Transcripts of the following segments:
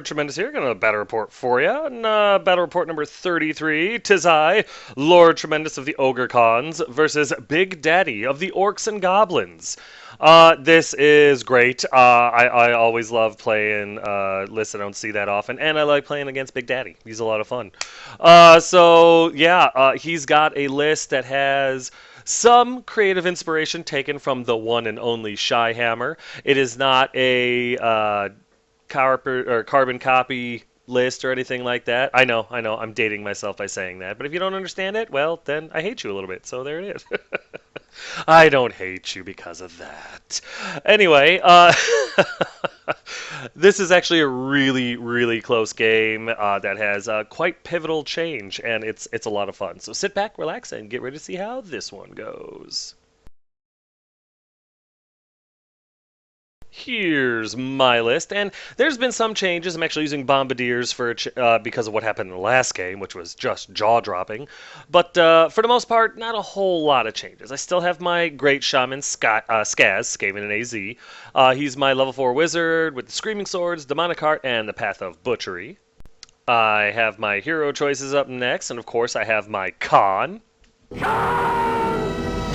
Lord Tremendous here, got a battle report for you. And, battle report number 33, 'tis I, Lord Tremendous of the Ogre Cons, versus Big Daddy of the Orcs and Goblins. This is great. I always love playing lists I don't see that often, and I like playing against Big Daddy. He's a lot of fun. He's got a list that has some creative inspiration taken from the one and only Shy Hammer. It is not a carbon copy list or anything like that. I know, I'm dating myself by saying that. But if you don't understand it, well, then I hate you a little bit. So there it is. I don't hate you because of that. Anyway, this is actually a really, really close game that has quite pivotal change, and it's a lot of fun. So sit back, relax, and get ready to see how this one goes. Here's my list, and there's been some changes. I'm actually using Bombardiers because of what happened in the last game, which was just jaw-dropping. But for the most part, not a whole lot of changes. I still have my Great Shaman Skaz, Skaven in AZ. He's my level 4 wizard with the Screaming Swords, Demonic Heart, and the Path of Butchery. I have my hero choices up next, and of course I have my Khan.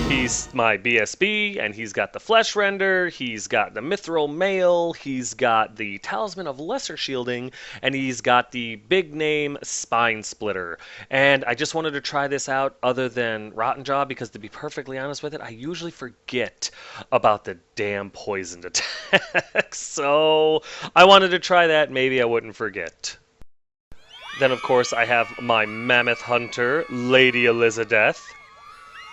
He's my BSB, and he's got the Flesh Render, he's got the Mithril Mail, he's got the Talisman of Lesser Shielding, and he's got the big name Spine Splitter. And I just wanted to try this out other than Rotten Jaw, because to be perfectly honest with it, I usually forget about the damn poisoned attacks. So I wanted to try that, maybe I wouldn't forget. Then of course I have my Mammoth Hunter, Lady Elizabeth.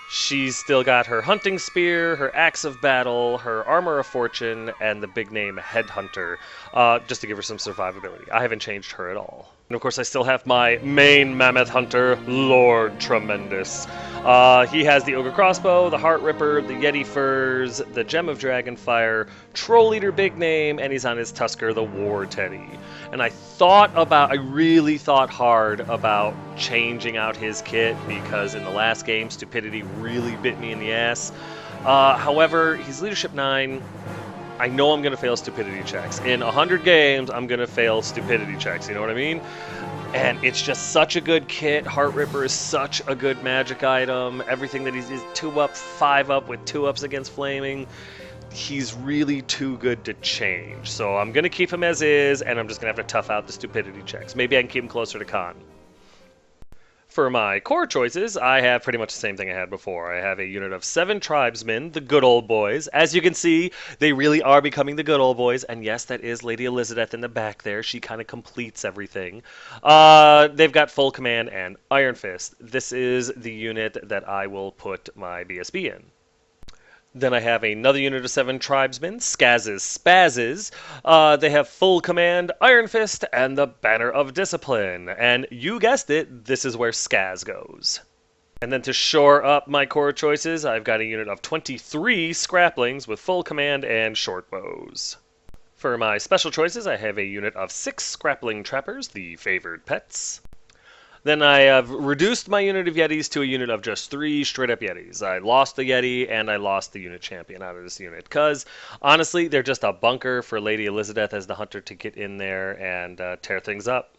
She's still got her hunting spear, her axe of battle, her armor of fortune, and the big name Headhunter, just to give her some survivability. I haven't changed her at all. And of course I still have my main Mammoth Hunter, Lord Tremendous. He has the Ogre Crossbow, the Heart Ripper, the Yeti Furs, the Gem of Dragonfire, Troll Eater Big Name, and he's on his Tusker, the War Teddy. And I really thought hard about changing out his kit, because in the last game, Stupidity really bit me in the ass. However, he's Leadership 9. I know I'm going to fail stupidity checks. In 100 games, I'm going to fail stupidity checks, you know what I mean? And it's just such a good kit. Heart Ripper is such a good magic item. Everything that he's 2-up, 5-up with 2-ups against Flaming. He's really too good to change. So I'm going to keep him as is, and I'm just going to have to tough out the stupidity checks. Maybe I can keep him closer to Khan. For my core choices, I have pretty much the same thing I had before. I have a unit of 7 tribesmen, the good old boys. As you can see, they really are becoming the good old boys. And yes, that is Lady Elizabeth in the back there. She kind of completes everything. They've got full command and Iron Fist. This is the unit that I will put my BSB in. Then I have another unit of 7 tribesmen, Skaz's Spazzes. They have full command, Iron Fist, and the Banner of Discipline. And you guessed it, this is where Skaz goes. And then to shore up my core choices, I've got a unit of 23 Scraplings with full command and short bows. For my special choices, I have a unit of 6 Scrappling Trappers, the favored pets. Then I have reduced my unit of Yetis to a unit of just 3 straight-up Yetis. I lost the Yeti, and I lost the unit champion out of this unit, because, honestly, they're just a bunker for Lady Elizabeth as the hunter to get in there and tear things up.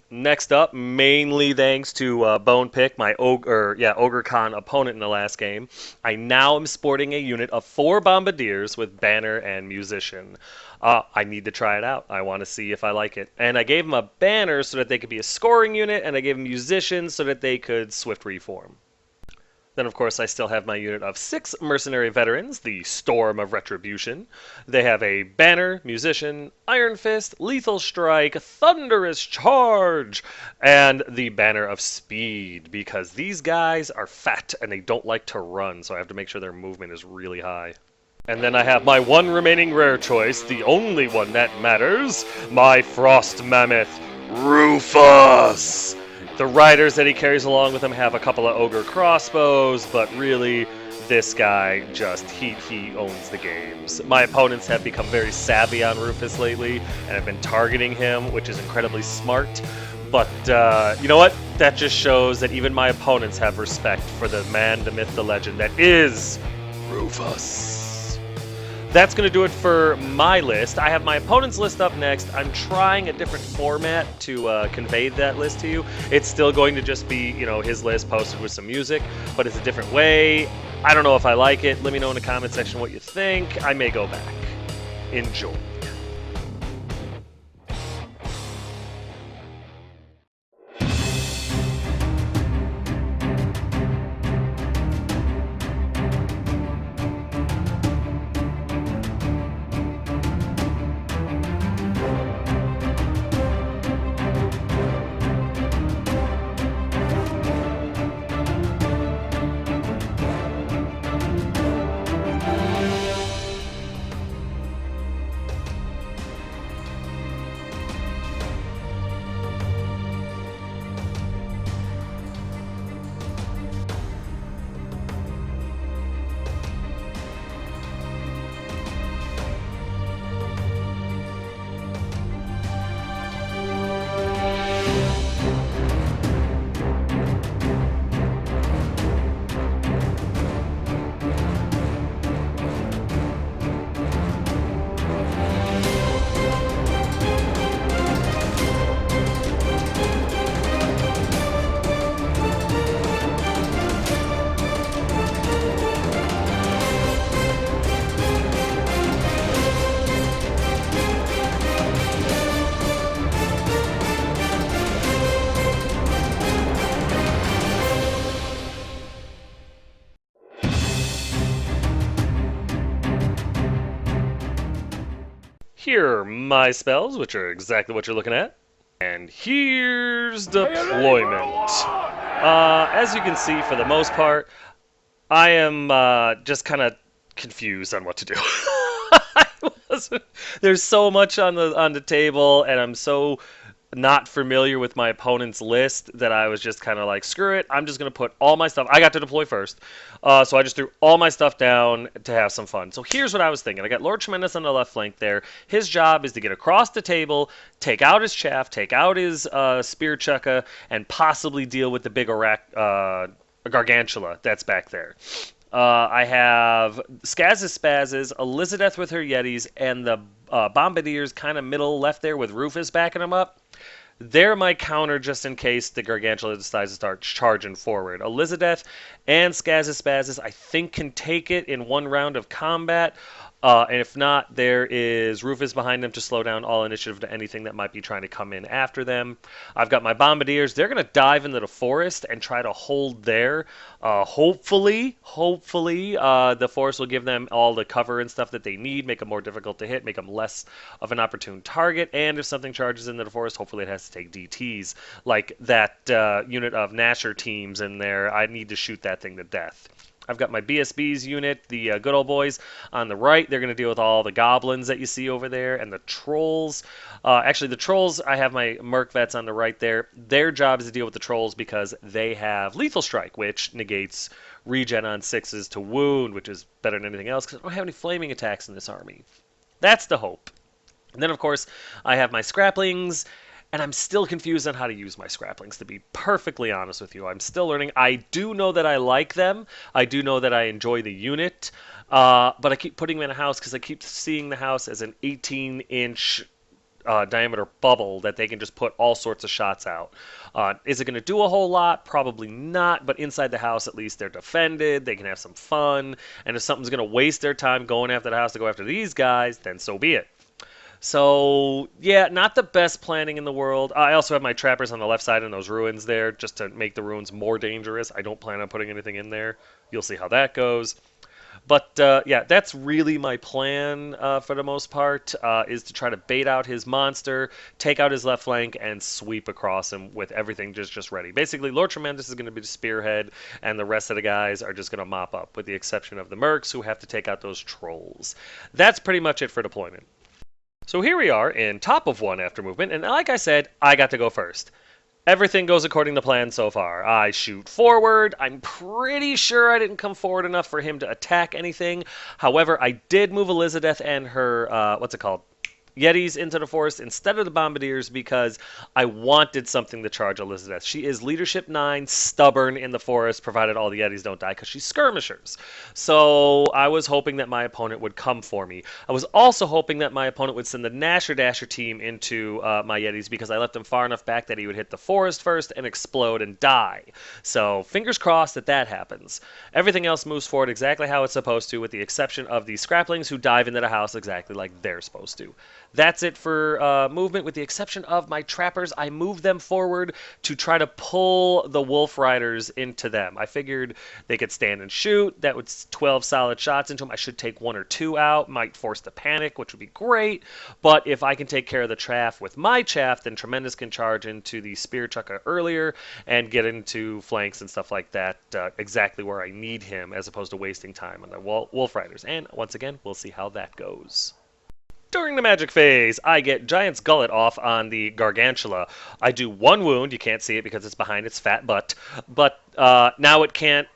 Next up, mainly thanks to Bone Pick, my Ogre Con opponent in the last game, I now am sporting a unit of 4 Bombardiers with Banner and Musician. I need to try it out. I want to see if I like it. And I gave them a Banner so that they could be a scoring unit, and I gave them Musician so that they could Swift Reform. Then, of course, I still have my unit of 6 Mercenary Veterans, the Storm of Retribution. They have a Banner, Musician, Iron Fist, Lethal Strike, Thunderous Charge, and the Banner of Speed, because these guys are fat and they don't like to run, so I have to make sure their movement is really high. And then I have my one remaining rare choice, the only one that matters, my Frost Mammoth, Rufus! The riders that he carries along with him have a couple of Ogre Crossbows, but really, this guy just, he owns the games. My opponents have become very savvy on Rufus lately, and have been targeting him, which is incredibly smart. But, you know what? That just shows that even my opponents have respect for the man, the myth, the legend that is Rufus. That's going to do it for my list. I have my opponent's list up next. I'm trying a different format to convey that list to you. It's still going to just be, his list posted with some music, but it's a different way. I don't know if I like it. Let me know in the comment section what you think. I may go back. Enjoy. Here are my spells, which are exactly what you're looking at. And here's deployment. As you can see, for the most part, I am just kind of confused on what to do. There's so much on the table, and I'm so not familiar with my opponent's list that I was just kind of like, screw it, I'm just going to put all my stuff. I got to deploy first, so I just threw all my stuff down to have some fun. So here's what I was thinking. I got Lord Tremendous on the left flank there. His job is to get across the table, take out his chaff, take out his spear chukka, and possibly deal with the big gargantula that's back there. I have Skaz's Spazzes, Elizabeth with her Yetis, and the Bombardiers kind of middle left there with Rufus backing them up. They're my counter just in case the Gargantula decides to start charging forward. Elizabeth and Skaz's Spazzes, I think, can take it in one round of combat. And if not, there is Rufus behind them to slow down all initiative to anything that might be trying to come in after them. I've got my Bombardiers. They're going to dive into the forest and try to hold there. Hopefully, the forest will give them all the cover and stuff that they need, make them more difficult to hit, make them less of an opportune target. And if something charges into the forest, hopefully it has to take DTs, like that unit of Nasher teams in there. I need to shoot that thing to death. I've got my BSB's unit, the good old boys, on the right. They're going to deal with all the goblins that you see over there and the trolls. Actually, the trolls, I have my Merc Vets on the right there. Their job is to deal with the trolls because they have Lethal Strike, which negates regen on 6s to wound, which is better than anything else because I don't have any flaming attacks in this army. That's the hope. And then, of course, I have my Scraplings. And I'm still confused on how to use my Scraplings, to be perfectly honest with you. I'm still learning. I do know that I like them. I do know that I enjoy the unit. But I keep putting them in a house because I keep seeing the house as an 18-inch diameter bubble that they can just put all sorts of shots out. Is it going to do a whole lot? Probably not. But inside the house, at least they're defended. They can have some fun. And if something's going to waste their time going after the house to go after these guys, then so be it. So, yeah, not the best planning in the world. I also have my trappers on the left side in those ruins there just to make the ruins more dangerous. I don't plan on putting anything in there. You'll see how that goes. But, yeah, that's really my plan for the most part, is to try to bait out his monster, take out his left flank, and sweep across him with everything just ready. Basically, Lord Tremendous is going to be the spearhead, and the rest of the guys are just going to mop up, with the exception of the mercs who have to take out those trolls. That's pretty much it for deployment. So here we are in top of 1 after movement, and like I said, I got to go first. Everything goes according to plan so far. I shoot forward. I'm pretty sure I didn't come forward enough for him to attack anything. However, I did move Elizabeth and her, Yetis into the forest instead of the Bombardiers because I wanted something to charge Elizabeth. She is leadership 9, stubborn in the forest, provided all the Yetis don't die because she's skirmishers. So I was hoping that my opponent would come for me. I was also hoping that my opponent would send the Nasher Dasher team into my Yetis because I left him far enough back that he would hit the forest first and explode and die. So fingers crossed that that happens. Everything else moves forward exactly how it's supposed to, with the exception of the Scraplings who dive into the house exactly like they're supposed to. That's it for movement, with the exception of my trappers. I moved them forward to try to pull the Wolf Riders into them. I figured they could stand and shoot. That was 12 solid shots into them. I should take 1 or 2 out. Might force the panic, which would be great. But if I can take care of the chaff with my chaff, then Tremendous can charge into the Spear Chucka earlier and get into flanks and stuff like that exactly where I need him, as opposed to wasting time on the Wolf Riders. And once again, we'll see how that goes. During the magic phase, I get Giant's Gullet off on the Gargantula. I do 1 wound. You can't see it because it's behind its fat butt. But now it can't.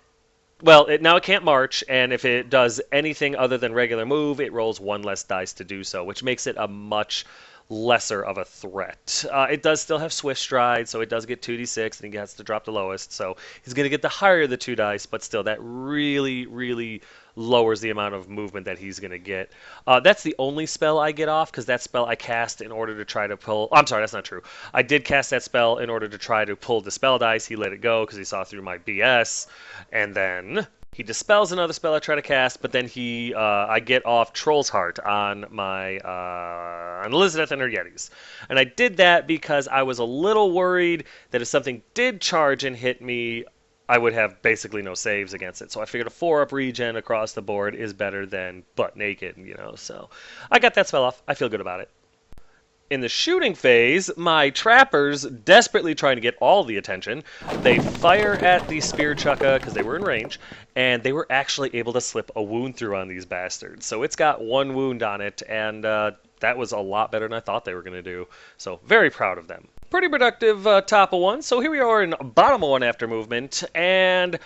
Well, now it can't march, and if it does anything other than regular move, it rolls 1 less dice to do so, which makes it a much lesser of a threat. It does still have Swift Stride, so it does get 2d6, and he has to drop the lowest. So he's going to get the higher of the 2 dice, but still, that really, really lowers the amount of movement that he's going to get. That's the only spell I get off, because that spell I cast in order to try to pull... I'm sorry, that's not true. I did cast that spell in order to try to pull Dispel dice. He let it go because he saw through my BS. And then he dispels another spell I try to cast, but then I get off Troll's Heart on my on Elizabeth and her Yetis. And I did that because I was a little worried that if something did charge and hit me, I would have basically no saves against it. So I figured a 4-up regen across the board is better than butt naked, So I got that spell off. I feel good about it. In the shooting phase, my trappers, desperately trying to get all the attention, they fire at the Spear Chucka because they were in range, and they were actually able to slip a wound through on these bastards. So it's got 1 wound on it, and that was a lot better than I thought they were going to do. So very proud of them. Pretty productive top of 1. So here we are in bottom of 1 after movement, and...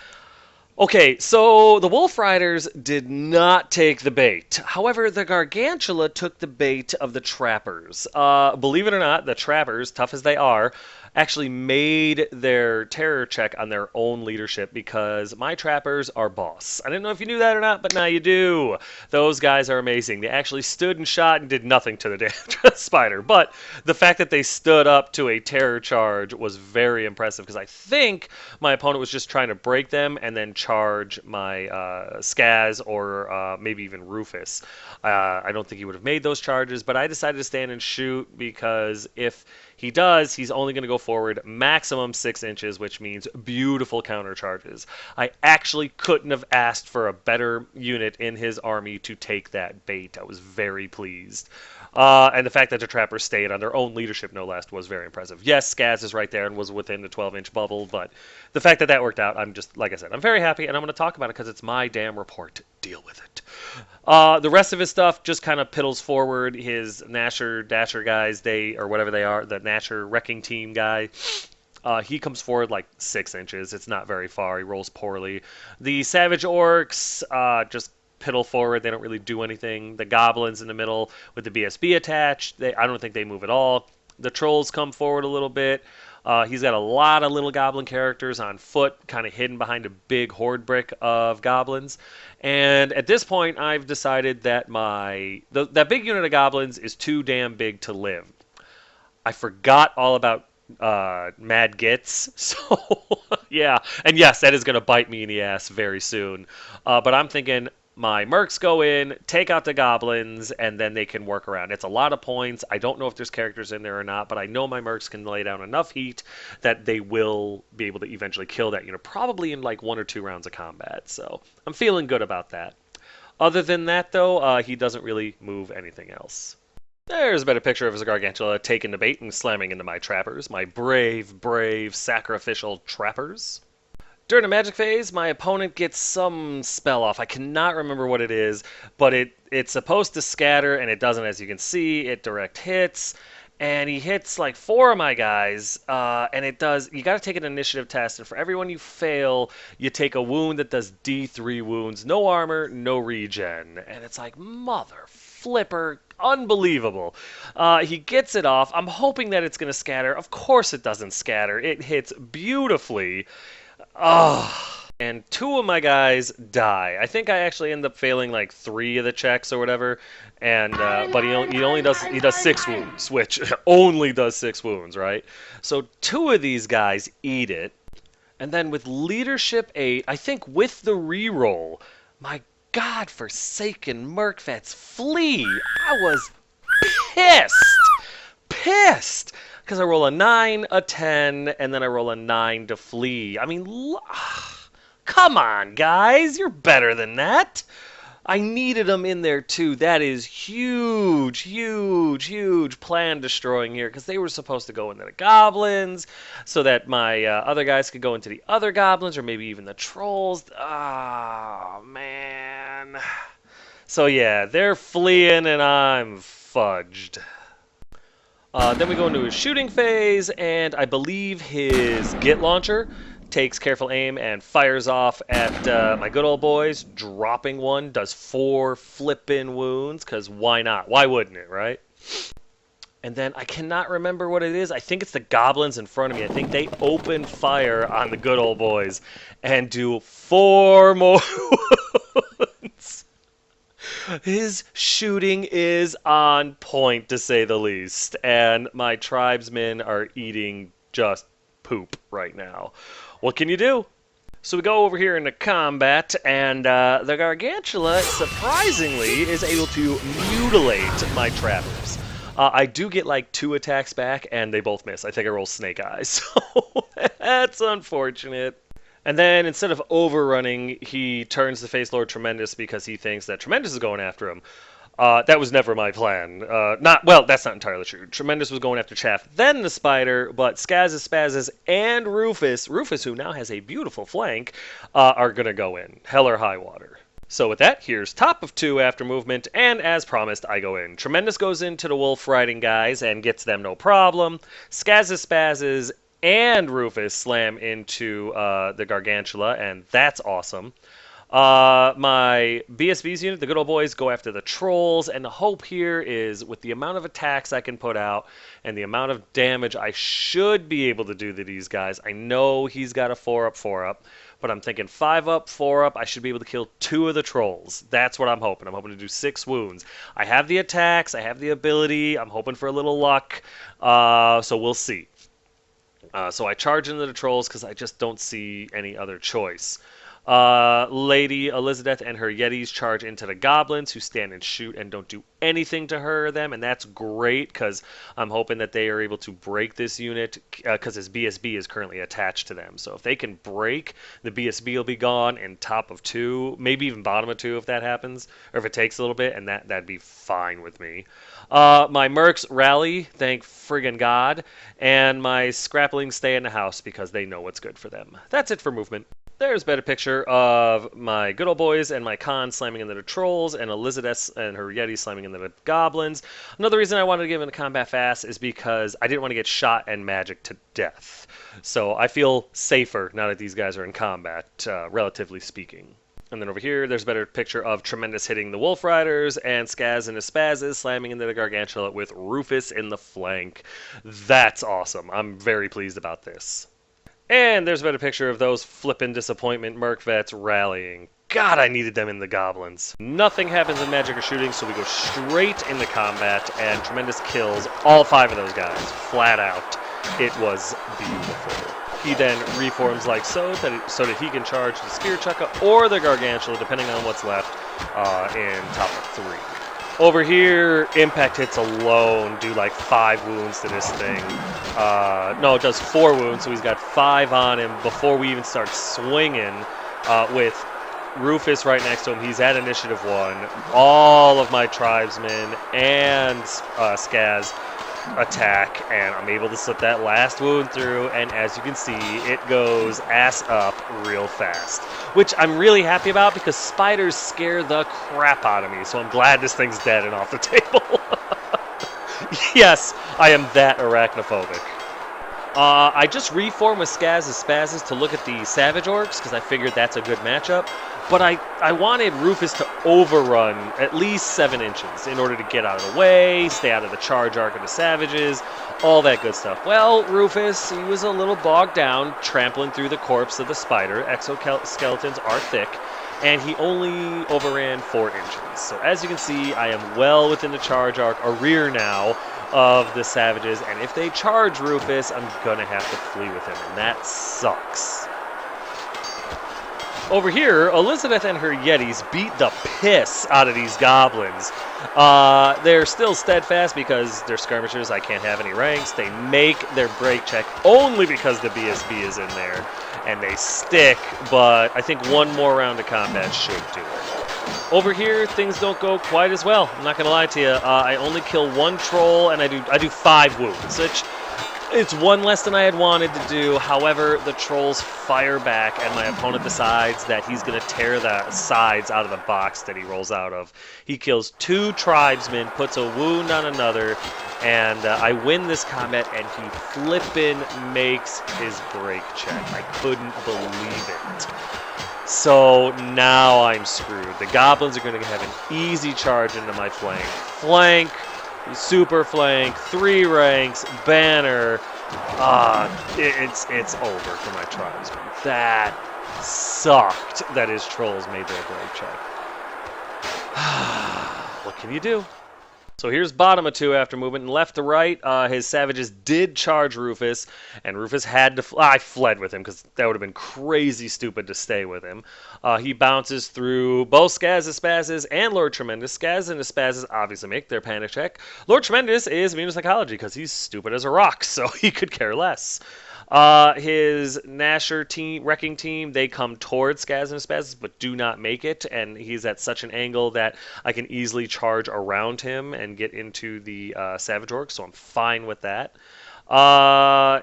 Okay, so the Wolf Riders did not take the bait. However, the Gargantula took the bait of the Trappers. Believe it or not, the Trappers, tough as they are, actually made their terror check on their own leadership because my Trappers are boss. I didn't know if you knew that or not, but now you do. Those guys are amazing. They actually stood and shot and did nothing to the damn spider. But the fact that they stood up to a terror charge was very impressive because I think my opponent was just trying to break them and then charge my Skaz or maybe even Rufus. I don't think he would have made those charges, but I decided to stand and shoot because if he does, he's only going to go forward maximum 6 inches, which means beautiful counter charges. I actually couldn't have asked for a better unit in his army to take that bait. I was very pleased. And the fact that the Trappers stayed on their own leadership, no less, was very impressive. Yes, Skaz is right there and was within the 12-inch bubble, but the fact that that worked out, I'm just, like I said, I'm very happy, and I'm going to talk about it because it's my damn report. Deal with it. The rest of his stuff just kind of piddles forward. His Nasher Dasher guys, or whatever they are, the Nasher Wrecking Team guy, he comes forward like 6 inches. It's not very far. He rolls poorly. The Savage Orcs just piddle forward. They don't really do anything. The Goblins in the middle with the BSB attached, I don't think they move at all. The Trolls come forward a little bit. He's got a lot of little goblin characters on foot, kind of hidden behind a big horde brick of goblins. And at this point, I've decided that that big unit of goblins is too damn big to live. I forgot all about Mad Gits, so yeah. And yes, that is going to bite me in the ass very soon. But I'm thinking... my mercs go in, take out the goblins, and then they can work around. It's a lot of points. I don't know if there's characters in there or not, but I know my mercs can lay down enough heat that they will be able to eventually kill that unit, probably in like 1 or 2 rounds of combat. So I'm feeling good about that. Other than that, though, he doesn't really move anything else. There's a better picture of his Gargantula taking the bait and slamming into my trappers, my brave, brave, sacrificial trappers. During the magic phase, my opponent gets some spell off. I cannot remember what it is, but it's supposed to scatter, and it doesn't, as you can see. It direct hits, and he hits like 4 of my guys, and it does... You got to take an initiative test, and for everyone you fail, you take a wound that does D3 wounds. No armor, no regen. And it's like, mother flipper. Unbelievable. He gets it off. I'm hoping that it's going to scatter. Of course it doesn't scatter. It hits beautifully. And 2 of my guys die. I think I actually end up failing like 3 of the checks or whatever. And but he does 6 wounds, which only does 6 wounds, right? So 2 of these guys eat it. And then with leadership 8, I think with the reroll, my God-forsaken Mercvets flee. I was pissed, because I roll a 9, a 10, and then I roll a 9 to flee. I mean, come on, guys, you're better than that. I needed them in there too. That is huge, huge, huge plan destroying here, because they were supposed to go into the goblins so that my other guys could go into the other goblins, or maybe even the trolls. Oh, man. So yeah, they're fleeing and I'm fudged. Then we go into his shooting phase, and I believe his Git launcher takes careful aim and fires off at my good old boys, dropping 1, does 4 flippin' wounds, because why not? Why wouldn't it, right? And then I cannot remember what it is. I think it's the goblins in front of me. I think they open fire on the good old boys and do 4 more wounds. His shooting is on point, to say the least, and my tribesmen are eating just poop right now. What can you do? So we go over here into combat, and the Gargantula, surprisingly, is able to mutilate my trappers. I do get like 2 attacks back, and they both miss. I think I roll Snake Eyes, so that's unfortunate. And then instead of overrunning, he turns to face Lord Tremendous because he thinks that Tremendous is going after him. That was never my plan. Well, that's not entirely true. Tremendous was going after Chaff, then the Spider, but Skaz's, Spazzes, and Rufus, who now has a beautiful flank, are going to go in. Hell or high water. So with that, here's top of 2 after movement, and as promised, I go in. Tremendous goes into the wolf riding guys and gets them no problem. Skaz's, Spazzes, and Rufus slam into the Gargantula, and that's awesome. My BSB's unit, the good old boys, go after the trolls, and the hope here is with the amount of attacks I can put out and the amount of damage I should be able to do to these guys. I know he's got a 4-up, but I'm thinking 5-up, 4-up, I should be able to kill 2 of the trolls. That's what I'm hoping. I'm hoping to do 6 wounds. I have the attacks, I have the ability, I'm hoping for a little luck, so we'll see. So I charge into the trolls because I just don't see any other choice. Lady Elizabeth and her Yetis charge into the goblins, who stand and shoot and don't do anything to her or them, and that's great because I'm hoping that they are able to break this unit because his BSB is currently attached to them. So if they can break, the BSB will be gone in top of 2, maybe even bottom of 2 if that happens, or if it takes a little bit, and that'd be fine with me. My mercs rally, thank friggin' God, and my scrapplings stay in the house because they know what's good for them. That's it for movement. There's a better picture of my good old boys and my Khan slamming into the trolls, and Elizabeth and her Yeti slamming into the goblins. Another reason I wanted to get into combat fast is because I didn't want to get shot and magic to death. So I feel safer now that these guys are in combat, relatively speaking. And then over here, there's a better picture of Tremendous hitting the Wolf Riders and Skaz and his Spazzes slamming into the Gargantula with Rufus in the flank. That's awesome. I'm very pleased about this. And there's a better picture of those flippin' disappointment Mercvets rallying. God, I needed them in the goblins. Nothing happens in magic or shooting, so we go straight into combat, and Tremendous kills all 5 of those guys, flat out. It was beautiful. He then reforms like so that he can charge the Spear Chukka or the Gargantula, depending on what's left, in top of 3. Over here, impact hits alone do like 5 wounds to this thing. No, it does 4 wounds, so he's got 5 on him before we even start swinging. With Rufus right next to him, he's at initiative 1. All of my tribesmen and Skaz attack, and I'm able to slip that last wound through, and as you can see, it goes ass up real fast, which I'm really happy about because spiders scare the crap out of me, so I'm glad this thing's dead and off the table. Yes, I am that arachnophobic. I just reformed with Skaz's Spazzes to look at the Savage Orcs because I figured that's a good matchup. but I wanted Rufus to overrun at least 7 inches in order to get out of the way, stay out of the charge arc of the savages, all that good stuff. Well, Rufus, he was a little bogged down, trampling through the corpse of the spider. Exoskeletons are thick, and he only overran 4 inches. So as you can see, I am well within the charge arc, a rear now, of the savages, and if they charge Rufus, I'm gonna have to flee with him, and that sucks. Over here, Elizabeth and her Yetis beat the piss out of these goblins. They're still steadfast because they're skirmishers. I can't have any ranks. They make their break check only because the BSB is in there, and they stick, but I think one more round of combat should do it. Over here, things don't go quite as well. I'm not going to lie to you. I only kill 1 troll, and I do 5 wounds, which it's 1 less than I had wanted to do. However, the trolls fire back, and my opponent decides that he's going to tear the sides out of the box that he rolls out of. He kills 2 tribesmen, puts a wound on another, and I win this combat, and he flippin' makes his break check. I couldn't believe it. So now I'm screwed. The goblins are going to have an easy charge into my flank. Flank, super flank, 3 ranks, banner. It's over for my tribesmen. That sucked that his trolls made their break check. What can you do? So here's bottom of 2 after movement, and left to right, his savages did charge Rufus, and Rufus had to I fled with him, because that would have been crazy stupid to stay with him. He bounces through both Skaz and Spazzes and Lord Tremendous. Skaz and the Spazzes obviously make their panic check. Lord Tremendous is immune to psychology, because he's stupid as a rock, so he could care less. His Nasher team, wrecking team, they come towards Skaz and Spazzes, but do not make it, and he's at such an angle that I can easily charge around him and get into the Savage Orc, so I'm fine with that.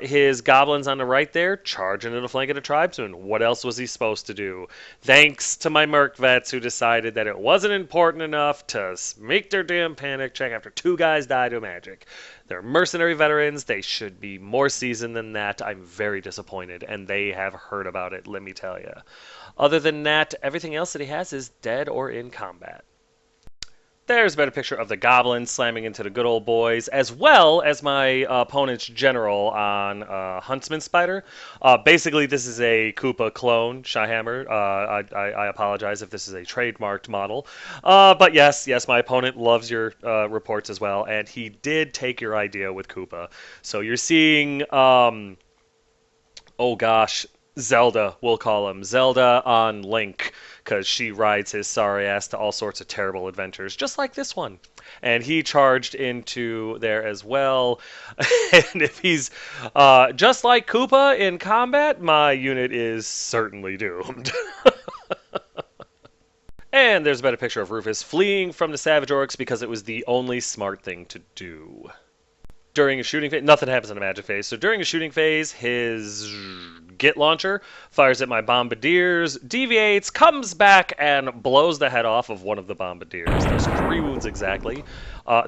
His goblins on the right there, charge into the flank of the tribesmen. What else was he supposed to do? Thanks to my Merc Vets who decided that it wasn't important enough to make their damn panic check after 2 guys died to magic. They're Mercenary Veterans. They should be more seasoned than that. I'm very disappointed, and they have heard about it, let me tell you. Other than that, everything else that he has is dead or in combat. There's a better picture of the goblins slamming into the good old boys, as well as my opponent's general on Huntsman Spider. Basically, this is a Koopa clone, Shyhammer. I apologize if this is a trademarked model. But yes, my opponent loves your reports as well, and he did take your idea with Koopa. So you're seeing, oh gosh, Zelda, we'll call him. Zelda on Link, because she rides his sorry ass to all sorts of terrible adventures, just like this one. And he charged into there as well. And if he's just like Koopa in combat, my unit is certainly doomed. And there's a better picture of Rufus fleeing from the Savage Orcs because it was the only smart thing to do. During a shooting phase, nothing happens in a magic phase. So during a shooting phase, his Git launcher fires at my bombardiers, deviates, comes back, and blows the head off of one of the bombardiers. There's 3 wounds exactly.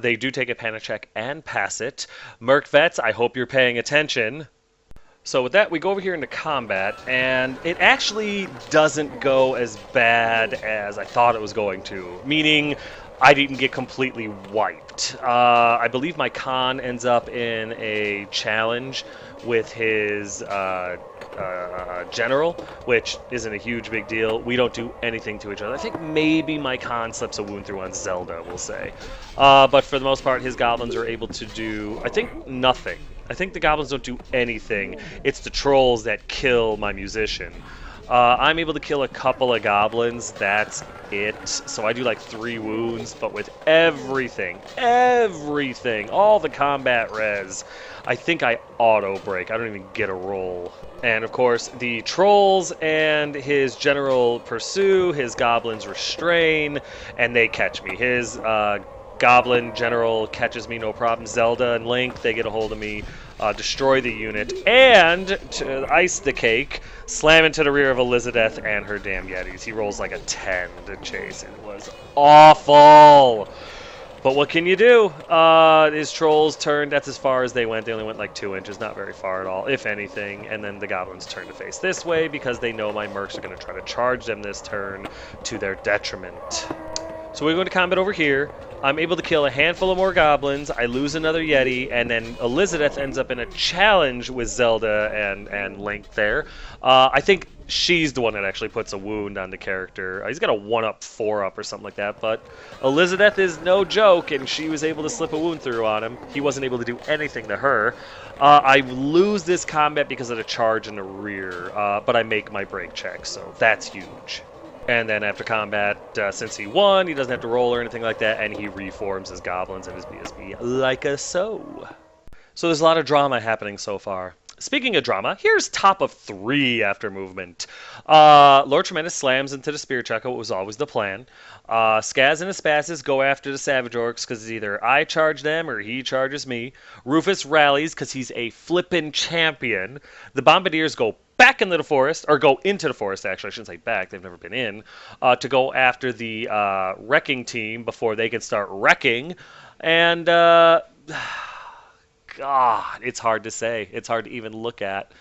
They do take a panic check and pass it. Merc Vets, I hope you're paying attention. So with that, we go over here into combat, and it actually doesn't go as bad as I thought it was going to, meaning I didn't get completely wiped. I believe my Khan ends up in a challenge with his general, which isn't a huge big deal. We don't do anything to each other. I think maybe my Khan slips a wound through on Zelda, we'll say. But for the most part, his goblins are able to do, I think, nothing. I think the goblins don't do anything. It's the trolls that kill my musician. I'm able to kill a couple of goblins, that's it. So I do like 3 wounds, but with everything, all the combat res, I think I auto-break. I don't even get a roll. And of course, the trolls and his general pursue, his goblins restrain, and they catch me. His Goblin General catches me, no problem. Zelda and Link, they get a hold of me, destroy the unit, and to ice the cake, slam into the rear of Elizabeth and her damn Yetis. He rolls like a 10 to chase. It was awful. But what can you do? His trolls turned, that's as far as they went. They only went like 2 inches, not very far at all, if anything. And then the goblins turned to face this way because they know my mercs are going to try to charge them this turn to their detriment. So we go to combat over here. I'm able to kill a handful of more goblins. I lose another Yeti, and then Elizabeth ends up in a challenge with Zelda and Link there. I think she's the one that actually puts a wound on the character. He's got a 1-up, 4-up or something like that, but Elizabeth is no joke, and she was able to slip a wound through on him. He wasn't able to do anything to her. I lose this combat because of the charge in the rear, but I make my break check, so that's huge. And then after combat, since he won, he doesn't have to roll or anything like that, and he reforms his goblins and his BSB like a so. So there's a lot of drama happening so far. Speaking of drama, here's top of 3 after movement. Lord Tremendous slams into the Spear Chucker, what was always the plan. Skaz and Aspasis go after the Savage Orcs because either I charge them or he charges me. Rufus rallies because he's a flippin' champion. The Bombardiers go back into the forest, or go into the forest, actually. I shouldn't say back, they've never been in, to go after the wrecking team before they can start wrecking. And, God, it's hard to say. It's hard to even look at.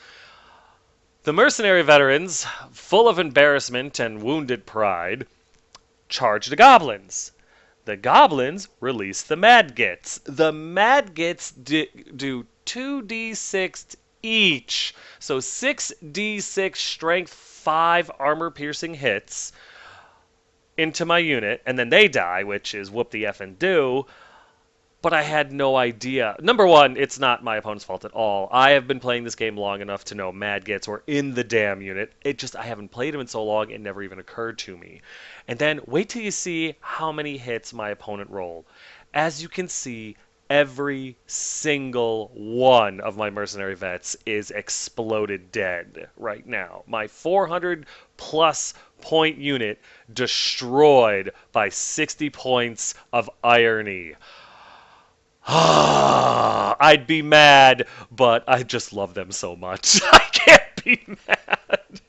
The Mercenary Veterans, full of embarrassment and wounded pride, charge the Goblins. The Goblins release the Madgits. The Madgits do 2d6 each. So 6d6 strength 5 armor-piercing hits into my unit, and then they die, which is whoop the effing do. But I had no idea. Number one, it's not my opponent's fault at all. I have been playing this game long enough to know Madgits were in the damn unit. I haven't played them in so long, it never even occurred to me. And then wait till you see how many hits my opponent rolled. As you can see, every single one of my Mercenary Vets is exploded dead right now. My 400-plus point unit destroyed by 60 points of irony. I'd be mad, but I just love them so much. I can't be mad.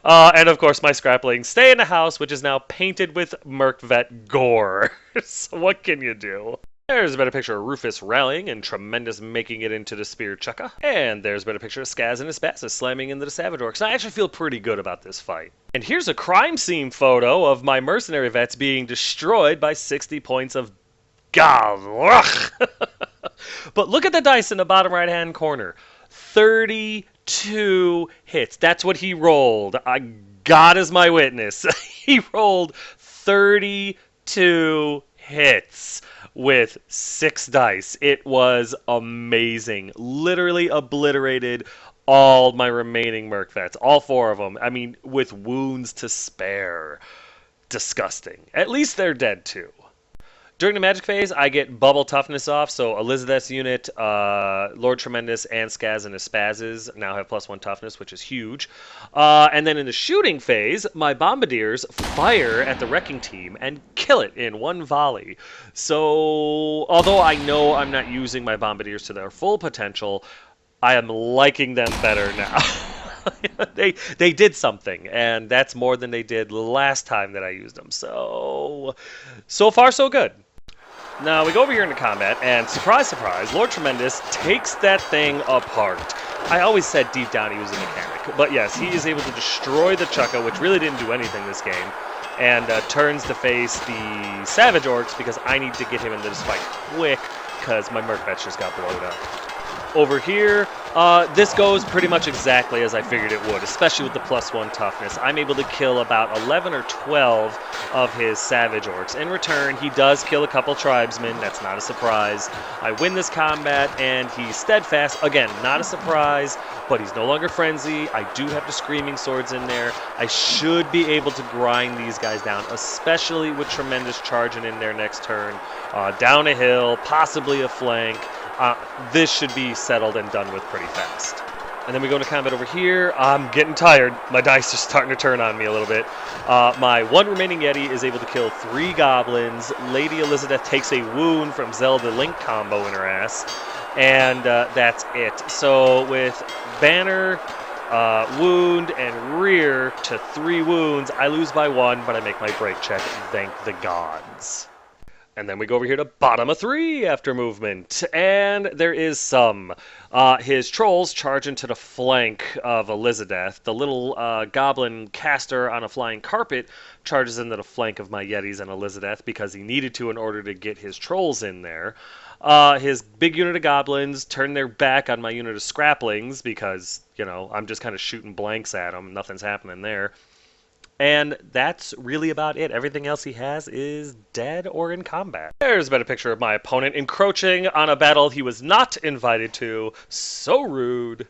And of course, my scraplings stay in the house, which is now painted with Merc Vet gore. So what can you do? There's a better picture of Rufus rallying and Tremendous making it into the Spear Chucker. And there's a better picture of Skaz and Aspasis slamming into the Savage Orcs. I actually feel pretty good about this fight. And here's a crime scene photo of my Mercenary Vets being destroyed by 60 points of God. But look at the dice in the bottom right-hand corner. 32 hits. That's what he rolled. God is my witness. He rolled 32 hits with 6 dice. It was amazing. Literally obliterated all my remaining Merc Vets. All 4 of them. I mean, with wounds to spare. Disgusting. At least they're dead too. During the magic phase, I get bubble toughness off, so Elizabeth's unit, Lord Tremendous, and Skaz and Aspasis now have +1 toughness, which is huge. And then in the shooting phase, my Bombardiers fire at the wrecking team and kill it in 1 volley. So, although I know I'm not using my Bombardiers to their full potential, I am liking them better now. They did something, and that's more than they did last time that I used them. So far, so good. Now, we go over here into combat, and surprise, surprise, Lord Tremendous takes that thing apart. I always said deep down he was a mechanic, but yes, he is able to destroy the Chukka, which really didn't do anything this game, and turns to face the Savage Orcs because I need to get him into this fight quick because my Merc Vets just got blown up. Over here, this goes pretty much exactly as I figured it would, especially with the +1 toughness. I'm able to kill about 11 or 12 of his Savage Orcs. In return, he does kill a couple Tribesmen. That's not a surprise. I win this combat, and he's steadfast. Again, not a surprise, but he's no longer frenzy. I do have the Screaming Swords in there. I should be able to grind these guys down, especially with Tremendous charging in there next turn. Down a hill, possibly a flank. This should be settled and done with pretty fast. And then we go into combat over here. I'm getting tired. My dice are starting to turn on me a little bit. My 1 remaining Yeti is able to kill 3 goblins. Lady Elizabeth takes a wound from Zelda Link combo in her ass. And that's it. So with Banner, wound, and rear to 3 wounds, I lose by 1, but I make my break check. Thank the gods. And then we go over here to bottom of 3 after movement. And there is some. His trolls charge into the flank of Elizabeth. The little goblin caster on a flying carpet charges into the flank of my Yetis and Elizabeth because he needed to in order to get his trolls in there. His big unit of goblins turn their back on my unit of scraplings because, you know, I'm just kind of shooting blanks at them. Nothing's happening there. And that's really about it. Everything else he has is dead or in combat. There's a better picture of my opponent encroaching on a battle he was not invited to. So rude.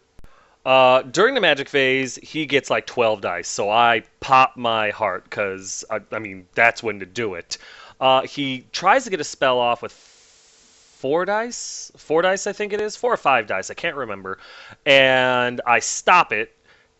During the magic phase, he gets like 12 dice, so I pop my heart because, I mean, that's when to do it. He tries to get a spell off with 4 dice? 4 dice, I think it is. 4 or 5 dice, I can't remember. And I stop it.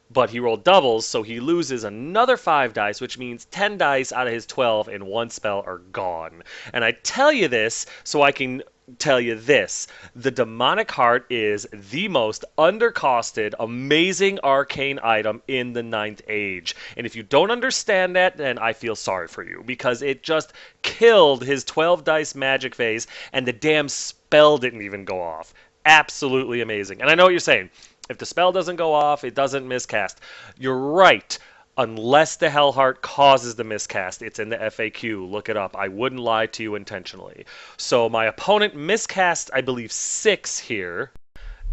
But he rolled doubles, so he loses another 5 dice, which means 10 dice out of his 12 in one spell are gone. And I tell you this so I can tell you this. The Demonic Heart is the most undercosted, amazing arcane item in the 9th Age. And if you don't understand that, then I feel sorry for you, because it just killed his 12 dice magic phase, and the damn spell didn't even go off. Absolutely amazing. And I know what you're saying. If the spell doesn't go off, it doesn't miscast. You're right. Unless the Hellheart causes the miscast. It's in the FAQ. Look it up. I wouldn't lie to you intentionally. So my opponent miscast, I believe, 6 here.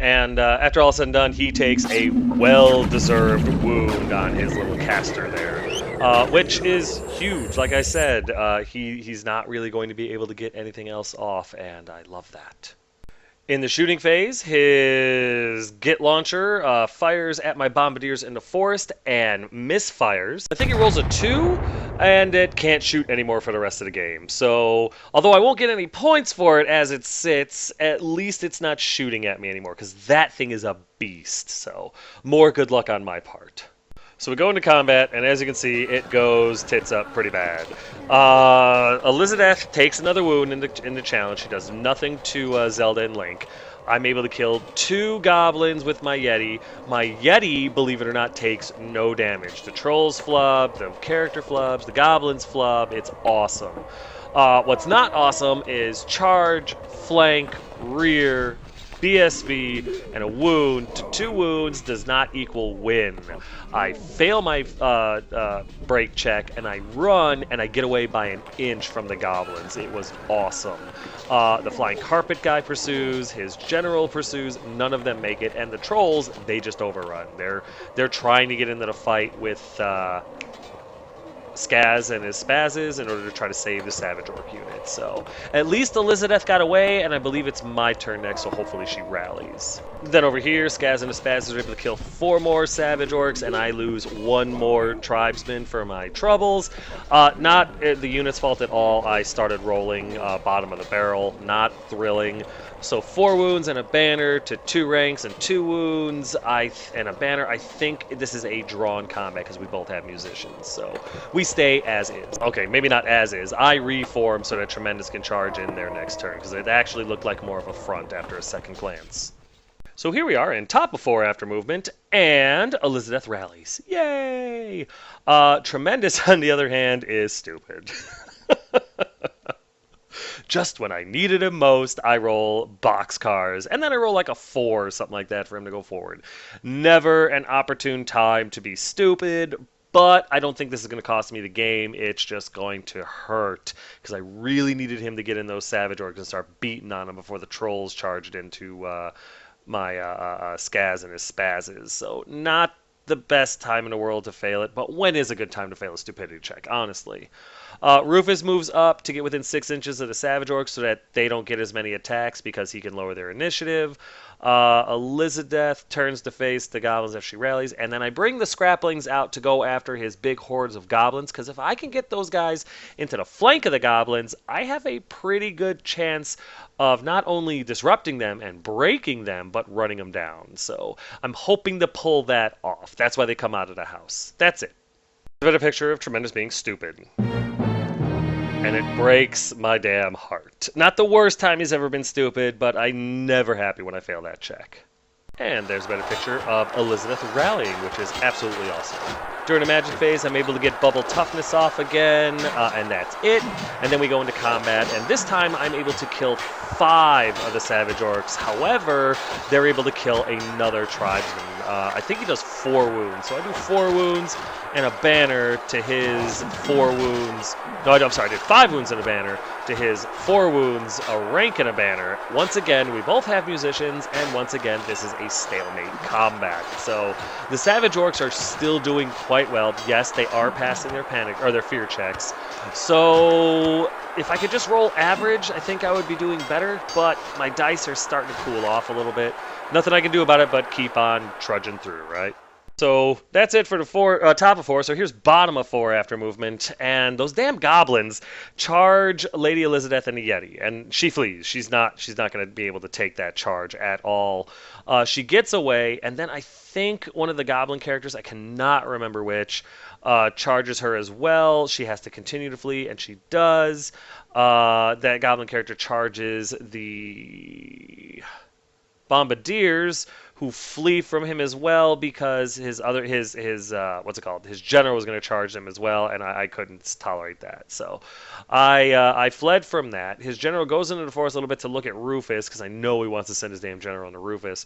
And after all is said and done, he takes a well-deserved wound on his little caster there. Which is huge. Like I said, he's not really going to be able to get anything else off, and I love that. In the shooting phase, his Git launcher fires at my bombardiers in the forest and misfires. I think it rolls a 2, and it can't shoot anymore for the rest of the game. So, although I won't get any points for it as it sits, at least it's not shooting at me anymore, because that thing is a beast. So, more good luck on my part. So we go into combat, and as you can see, it goes tits up pretty bad. Elizabeth takes another wound in the challenge. She does nothing to Zelda and Link. I'm able to kill 2 goblins with my Yeti. My Yeti, believe it or not, takes no damage. The trolls flub, the character flubs, the goblins flub. It's awesome. What's not awesome is charge, flank, rear, BSV, and a wound. 2 wounds does not equal win. I fail my break check, and I run, and I get away by an inch from the goblins. It was awesome. The flying carpet guy pursues, his general pursues, none of them make it, and the trolls, they just overrun. They're trying to get into the fight with Skaz and his Spazzes in order to try to save the Savage Orc unit. So at least Elizabeth got away, and I believe it's my turn next, so hopefully she rallies. Then over here, Skaz and his Spazzes are able to kill 4 more Savage Orcs, and I lose 1 more Tribesman for my troubles. Not the unit's fault at all. I started rolling bottom of the barrel. Not thrilling. So 4 wounds and a banner to 2 ranks and 2 wounds and a banner. I think this is a drawn combat because we both have musicians. So we stay as is. Okay, maybe not as is. I reform so that Tremendous can charge in their next turn because it actually looked like more of a front after a second glance. So here we are in top of 4 after movement, and Elizabeth rallies. Yay! Tremendous, on the other hand, is stupid. Just when I needed him most, I roll boxcars, and then I roll like a 4 or something like that for him to go forward. Never an opportune time to be stupid, but I don't think this is going to cost me the game. It's just going to hurt, because I really needed him to get in those Savage Orcs and start beating on them before the trolls charged into my Skaz and his Spazzes. So not the best time in the world to fail it, but when is a good time to fail a stupidity check, honestly? Rufus moves up to get within 6 inches of the Savage Orcs so that they don't get as many attacks because he can lower their initiative. Elizabeth turns to face the goblins as she rallies, and then I bring the scraplings out to go after his big hordes of goblins, because if I can get those guys into the flank of the goblins, I have a pretty good chance of not only disrupting them and breaking them, but running them down. So I'm hoping to pull that off. That's why they come out of the house. That's it. I've got a picture of Tremendous being stupid. And it breaks my damn heart. Not the worst time he's ever been stupid, but I'm never happy when I fail that check. And there's a better picture of Elizabeth rallying, which is absolutely awesome. During the magic phase, I'm able to get bubble toughness off again, and that's it. And then we go into combat, and this time I'm able to kill 5 of the Savage Orcs. However, they're able to kill another tribesman. I think he does 4 wounds. So I do 4 wounds and a banner to his 4 wounds. No, I'm sorry, I did 5 wounds and a banner to his 4 wounds, a rank and a banner. Once again, we both have musicians, and once again, this is a stalemate combat. So the Savage Orcs are still doing quite well. Yes, they are passing their panic or their fear checks. So if I could just roll average, I think I would be doing better, but my dice are starting to cool off a little bit. Nothing I can do about it but keep on trudging through, right? So that's it for the top of 4. So here's bottom of 4 after movement, and those damn goblins charge Lady Elizabeth and the Yeti, and she flees. She's not going to be able to take that charge at all. She gets away, and then I think one of the goblin characters, I cannot remember which, charges her as well. She has to continue to flee, and she does. That goblin character charges the bombardiers, who flee from him as well because his general was going to charge them as well, and I couldn't tolerate that. So I fled from that. His general goes into the forest a little bit to look at Rufus because I know he wants to send his damn general into Rufus.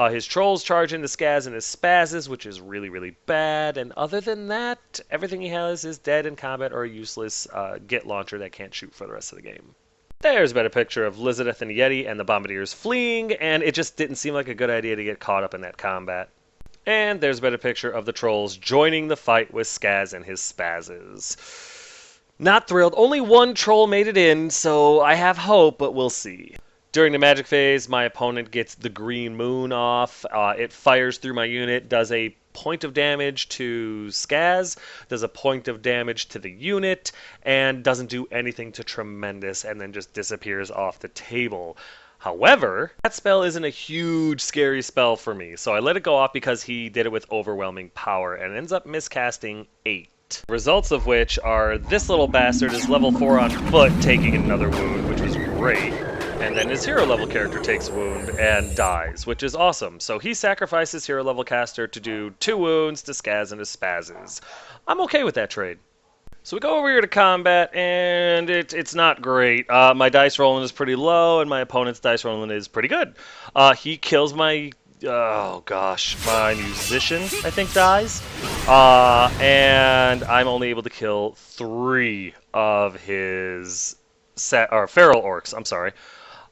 His trolls charge into Skaz and his Spazzes, which is really, really bad. And other than that, everything he has is dead in combat or a useless Git launcher that can't shoot for the rest of the game. There's a better picture of Elizabeth and the Yeti and the Bombardiers fleeing, and it just didn't seem like a good idea to get caught up in that combat. And there's a better picture of the trolls joining the fight with Skaz and his Spazzes. Not thrilled. Only 1 troll made it in, so I have hope, but we'll see. During the magic phase, my opponent gets the green moon off. It fires through my unit, does a point of damage to Skaz, does a point of damage to the unit, and doesn't do anything to Tremendous, and then just disappears off the table. However, that spell isn't a huge, scary spell for me, so I let it go off because he did it with overwhelming power, and ends up miscasting 8. Results of which are this little bastard is level 4 on foot, taking another wound, which was great. And then his hero level character takes a wound and dies, which is awesome. So he sacrifices hero level caster to do 2 wounds to Skaz and his Spazzes. I'm okay with that trade. So we go over here to combat, and it's not great. My dice rolling is pretty low, and my opponent's dice rolling is pretty good. He kills my... Oh gosh, my musician, I think, dies. And I'm only able to kill 3 of his feral orcs, I'm sorry.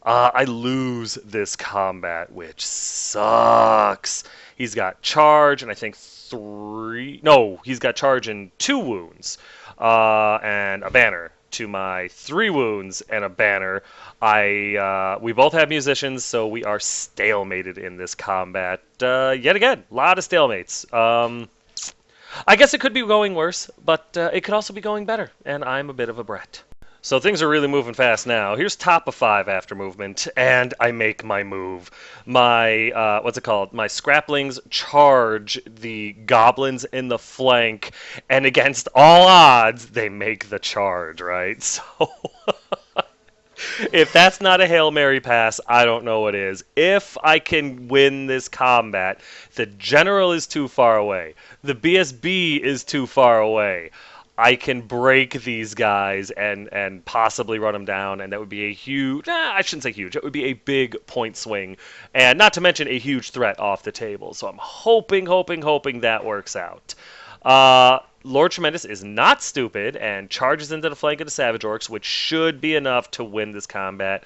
I lose this combat, which sucks. He's got charge, and I think 3... No, he's got charge and 2 wounds, and a banner to my 3 wounds and a banner. We both have musicians, so we are stalemated in this combat. Yet again, a lot of stalemates. I guess it could be going worse, but it could also be going better, and I'm a bit of a brat. So things are really moving fast now. Here's top of 5 after movement, and I make my move. My, my scraplings charge the goblins in the flank, and against all odds, they make the charge, right? So... If that's not a Hail Mary pass, I don't know what is. If I can win this combat, the general is too far away. The BSB is too far away. I can break these guys and possibly run them down, and that would be a huge... I shouldn't say huge. It would be a big point swing, and not to mention a huge threat off the table. So I'm hoping that works out. Lord Tremendous is not stupid and charges into the flank of the Savage Orcs, which should be enough to win this combat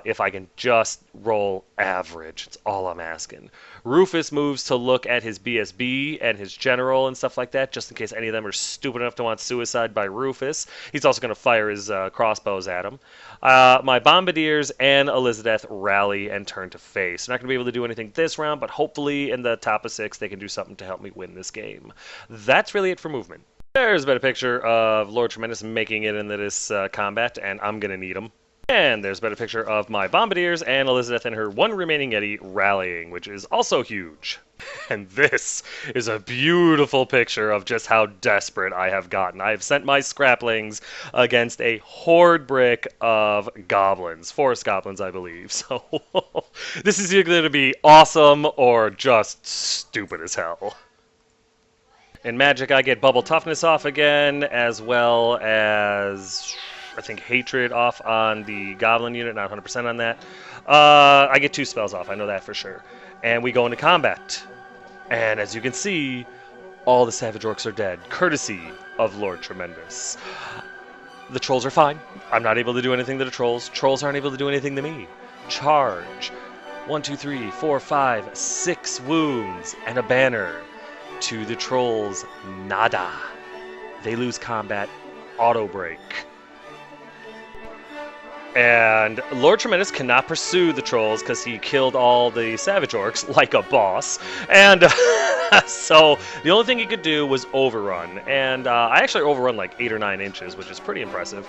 if I can just roll average. It's all I'm asking. Rufus moves to look at his BSB and his general and stuff like that, just in case any of them are stupid enough to want suicide by Rufus. He's also going to fire his crossbows at him. My Bombardiers and Elizabeth rally and turn to face. They're not going to be able to do anything this round, but hopefully in the top of 6 they can do something to help me win this game. That's really it for movement. There's been a picture of Lord Tremendous making it into this combat, and I'm going to need him. And there's been a picture of my Bombardiers and Elizabeth and her 1 remaining Yeti rallying, which is also huge. And this is a beautiful picture of just how desperate I have gotten. I have sent my scraplings against a horde brick of goblins. Forest goblins, I believe. So this is either going to be awesome or just stupid as hell. In Magic, I get Bubble Toughness off again, as well as, I think, Hatred off on the Goblin unit, not 100% on that. I get 2 spells off, I know that for sure. And we go into combat. And as you can see, all the Savage Orcs are dead, courtesy of Lord Tremendous. The Trolls are fine. I'm not able to do anything to the Trolls. Trolls aren't able to do anything to me. Charge. 1, 2, 3, 4, 5, 6 wounds and a banner. To the Trolls, nada. They lose combat, auto break. And Lord Tremendous cannot pursue the Trolls because he killed all the Savage Orcs like a boss. And so the only thing he could do was overrun. And I actually overrun like 8 or 9 inches, which is pretty impressive.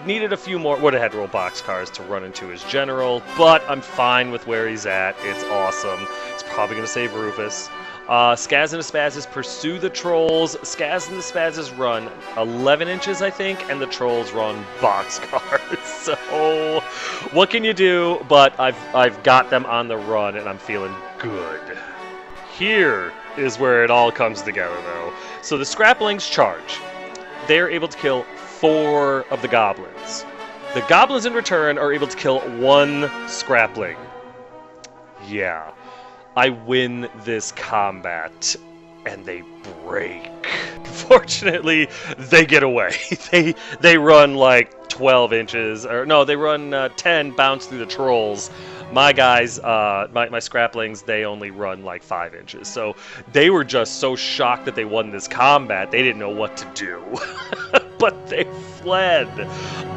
Needed a few more, would have had to roll boxcars to run into his general, but I'm fine with where he's at. It's awesome. It's probably going to save Rufus. Skaz and the Spazzes pursue the Trolls. Skaz and the Spazzes run 11 inches, I think, and the Trolls run boxcars. So, what can you do? But I've got them on the run, and I'm feeling good. Here is where it all comes together, though. So the Scraplings charge. They're able to kill 4 of the Goblins. The Goblins, in return, are able to kill 1 Scrapling. Yeah. I win this combat, and they break. Fortunately, they get away. They run like 12 inches, or no, they run 10, bounce through the Trolls. My guys, my Scraplings, they only run like 5 inches. So they were just so shocked that they won this combat, they didn't know what to do. But they fled.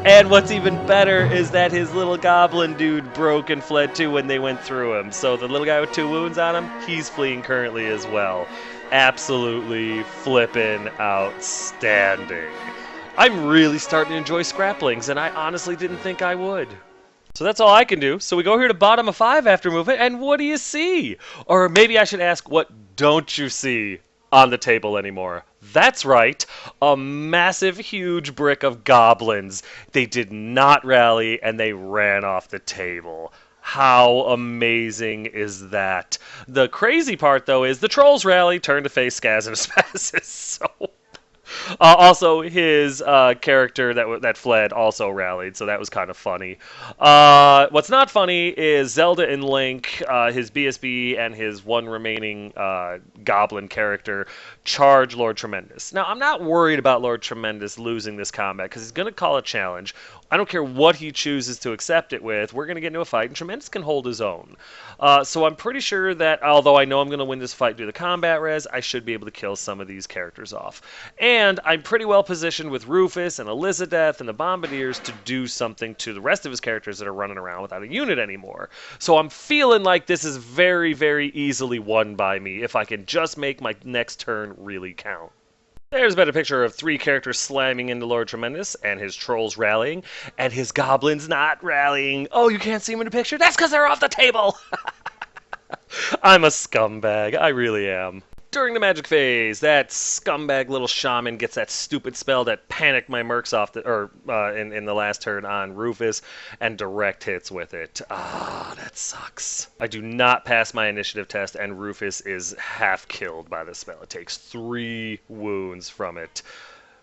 And what's even better is that his little goblin dude broke and fled too when they went through him. So the little guy with 2 wounds on him, he's fleeing currently as well. Absolutely flippin' outstanding. I'm really starting to enjoy Scraplings, and I honestly didn't think I would. So that's all I can do. So we go here to bottom of 5 after movement, and what do you see? Or maybe I should ask, what don't you see on the table anymore? That's right, a massive, huge brick of goblins. They did not rally, and they ran off the table. How amazing is that? The crazy part, though, is the Trolls rally, turn to face Skaz and Spazzes. So... also, his character that fled also rallied, so that was kind of funny. What's not funny is Zelda and Link, his BSB, and his one remaining goblin character charge Lord Tremendous. Now, I'm not worried about Lord Tremendous losing this combat, because he's going to call a challenge. I don't care what he chooses to accept it with. We're going to get into a fight, and Tremendous can hold his own. So I'm pretty sure that, although I know I'm going to win this fight due to the combat res, I should be able to kill some of these characters off. And I'm pretty well positioned with Rufus and Elizabeth and the Bombardiers to do something to the rest of his characters that are running around without a unit anymore. So I'm feeling like this is very, very easily won by me if I can just make my next turn really count. There's a better picture of 3 characters slamming into Lord Tremendous and his Trolls rallying and his Goblins not rallying. Oh, you can't see them in the picture? That's because they're off the table! I'm a scumbag. I really am. During the magic phase, that scumbag little shaman gets that stupid spell that panicked my mercs off in the last turn on Rufus and direct hits with it. Ah, that sucks. I do not pass my initiative test, and Rufus is half killed by the spell. It takes 3 wounds from it.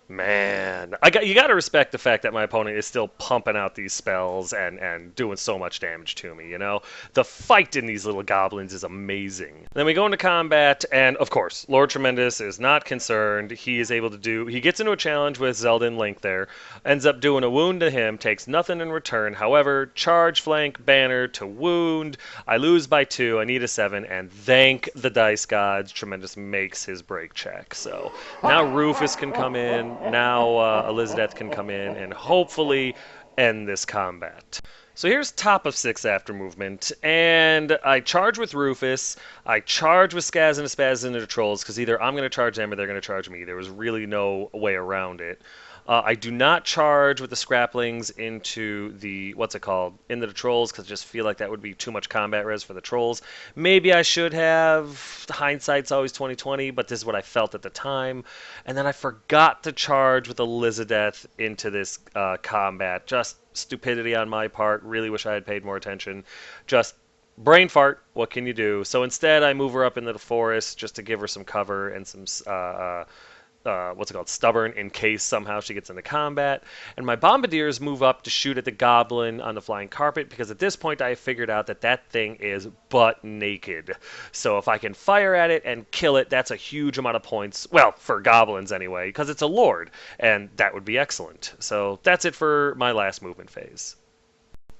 Man, you got to respect the fact that my opponent is still pumping out these spells and doing so much damage to me, you know? The fight in these little goblins is amazing. Then we go into combat, and of course, Lord Tremendous is not concerned. He is able to he gets into a challenge with Zelda and Link there, ends up doing a wound to him, takes nothing in return. However, charge, flank, banner to wound. I lose by 2, I need a 7, and thank the dice gods, Tremendous makes his break check. So now Rufus can come in. Now Elizabeth can come in and hopefully end this combat. So here's top of 6 after movement, and I charge with Rufus, I charge with Skaz and Spazzes into the Trolls, because either I'm going to charge them or they're going to charge me. There was really no way around it. I do not charge with the scraplings into the, what's it called, into the trolls, because I just feel like that would be too much combat res for the trolls. Maybe I should have. Hindsight's always 2020, but this is what I felt at the time. And then I forgot to charge with Elizabeth into this combat. Just stupidity on my part. Really wish I had paid more attention. Just brain fart. What can you do? So instead, I move her up into the forest just to give her some cover and some what's it called, stubborn, in case somehow she gets into combat. And my bombardiers move up to shoot at the goblin on the flying carpet, because at this point I figured out that that thing is butt naked. So if I can fire at it and kill it, that's a huge amount of points. Well, for goblins anyway, because it's a lord, and that would be excellent. So that's it for my last movement phase.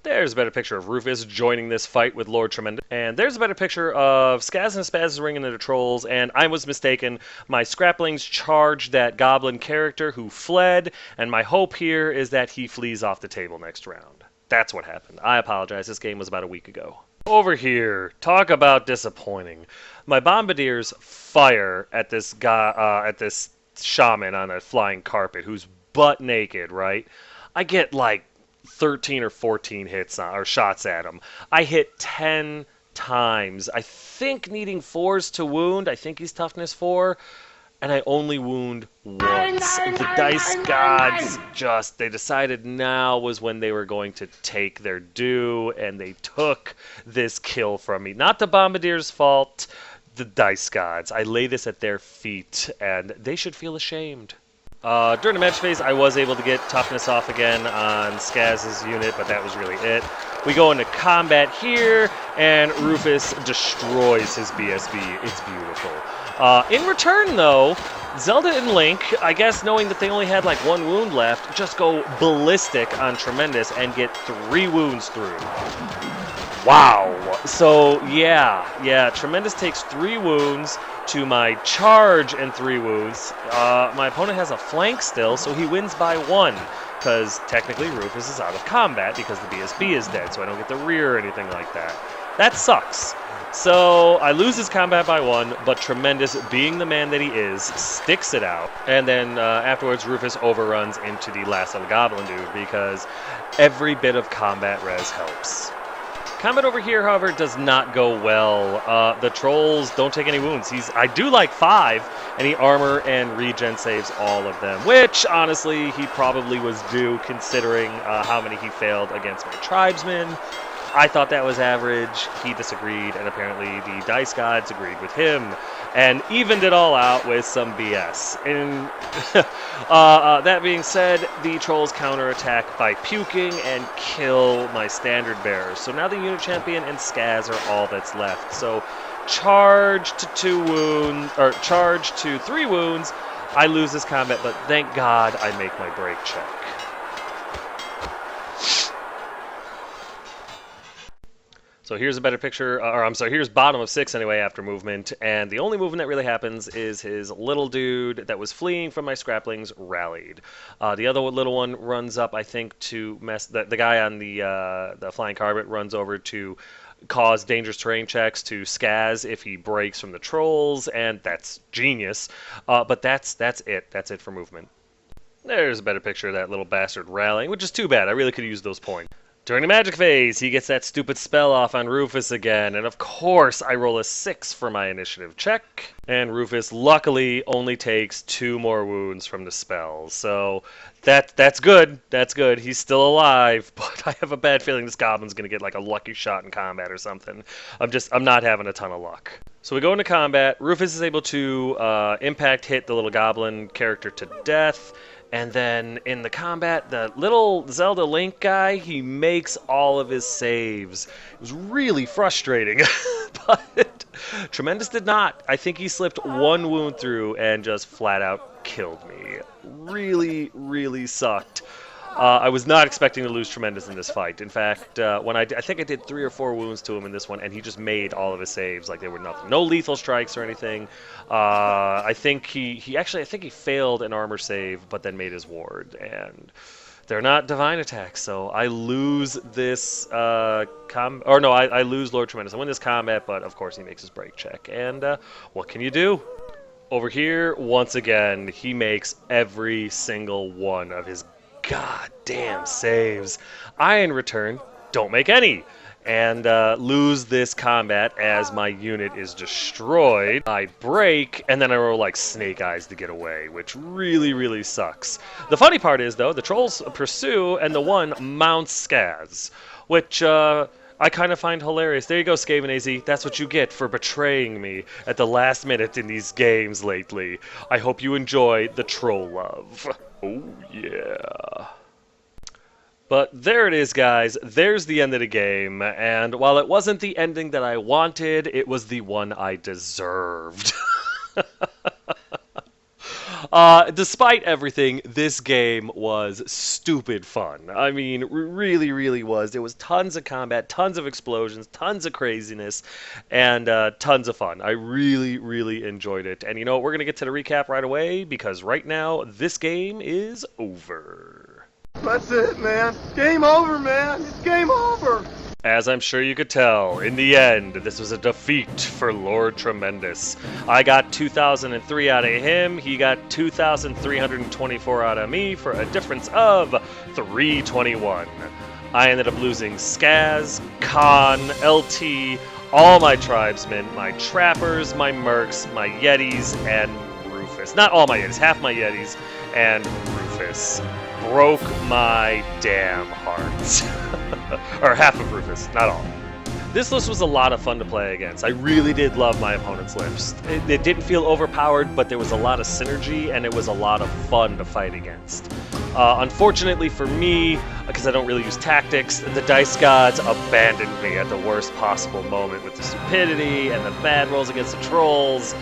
There's a better picture of Rufus joining this fight with Lord Tremendous. And there's a better picture of Skaz and Spaz ringing into the trolls, and I was mistaken. My scraplings charged that goblin character who fled, and my hope here is that he flees off the table next round. That's what happened. I apologize. This game was about a week ago. Over here, talk about disappointing. My bombardiers fire at this guy, at this shaman on a flying carpet who's butt naked, right? I get like 13 or 14 hits or shots at him. I hit 10 times. I think needing 4s to wound. I think he's toughness 4. And I only wound once. The dice gods just, they decided now was when they were going to take their due, and they took this kill from me. Not the bombardier's fault, the dice gods. I lay this at their feet, and they should feel ashamed. During the match phase, I was able to get toughness off again on Skaz's unit, but that was really it. We go into combat here, and Rufus destroys his BSB. It's beautiful. In return, though, Zelda and Link, I guess knowing that they only had like 1 wound left, just go ballistic on Tremendous and get 3 wounds through. Wow. So, yeah, Tremendous takes 3 wounds to my charge and 3 wounds. My opponent has a flank still, so he wins by 1, because technically Rufus is out of combat because the BSB is dead, so I don't get the rear or anything like that. That sucks. So I lose his combat by 1, but Tremendous, being the man that he is, sticks it out. And then afterwards, Rufus overruns into the last little goblin dude, because every bit of combat res helps. Combat over here, however, does not go well. The trolls don't take any wounds. I do like 5, and he armor and regen saves all of them, which, honestly, he probably was due considering how many he failed against my tribesmen. I thought that was average. He disagreed, and apparently the dice gods agreed with him, and evened it all out with some BS. And that being said, the trolls counterattack by puking and kill my standard bearers. So now the unit champion and Skaz are all that's left. So charge to 2 wounds, or charge to 3 wounds. I lose this combat, but thank God I make my break check. So here's a better picture, or I'm sorry, here's bottom of 6 anyway after movement, and the only movement that really happens is his little dude that was fleeing from my scraplings rallied. The other little one runs up, I think, to mess, the guy on the flying carpet runs over to cause dangerous terrain checks to Skaz if he breaks from the trolls, and that's genius. But that's it. That's it for movement. There's a better picture of that little bastard rallying, which is too bad. I really could use those points. During the magic phase, he gets that stupid spell off on Rufus again, and of course I roll a 6 for my initiative check, and Rufus luckily only takes 2 more wounds from the spell, so that's good, he's still alive, but I have a bad feeling this goblin's gonna get like a lucky shot in combat or something. I'm not having a ton of luck. So we go into combat, Rufus is able to impact hit the little goblin character to death, and then in the combat, the little Zelda Link guy, he makes all of his saves. It was really frustrating, but Tremendous did not. I think he slipped 1 wound through and just flat out killed me. Really, really sucked. I was not expecting to lose Tremendous in this fight. In fact, I think I did 3 or 4 wounds to him in this one, and he just made all of his saves like they were nothing. No lethal strikes or anything. I think he failed an armor save, but then made his ward, and they're not divine attacks. So I lose this I lose Lord Tremendous. I win this combat, but of course he makes his break check. And what can you do? Over here, once again, he makes every single one of his goddamn saves. I, in return, don't make any. And lose this combat as my unit is destroyed. I break, and then I roll like snake eyes to get away, which really, really sucks. The funny part is, though, the trolls pursue, and the one mounts Skaz, which I kind of find hilarious. There you go, Skaven AZ. That's what you get for betraying me at the last minute in these games lately. I hope you enjoy the troll love. Oh, yeah. But there it is, guys. There's the end of the game. And while it wasn't the ending that I wanted, it was the one I deserved. Despite everything, this game was stupid fun. I mean, really, really was. There was tons of combat, tons of explosions, tons of craziness, and tons of fun. I really, really enjoyed it. And you know what? We're going to get to the recap right away, because right now, this game is over. That's it, man. Game over, man. It's game over. As I'm sure you could tell, in the end, this was a defeat for Lord Tremendous. I got 2,003 out of him, he got 2,324 out of me, for a difference of 321. I ended up losing Skaz, Khan, LT, all my tribesmen, my trappers, my mercs, my yetis, and Rufus. Not all my yetis, half my yetis, and Rufus. Broke my damn heart. Or half of Rufus, not all. This list was a lot of fun to play against. I really did love my opponent's list. It didn't feel overpowered, but there was a lot of synergy, and it was a lot of fun to fight against. Unfortunately for me, because I don't really use tactics, the dice gods abandoned me at the worst possible moment with the stupidity and the bad rolls against the trolls.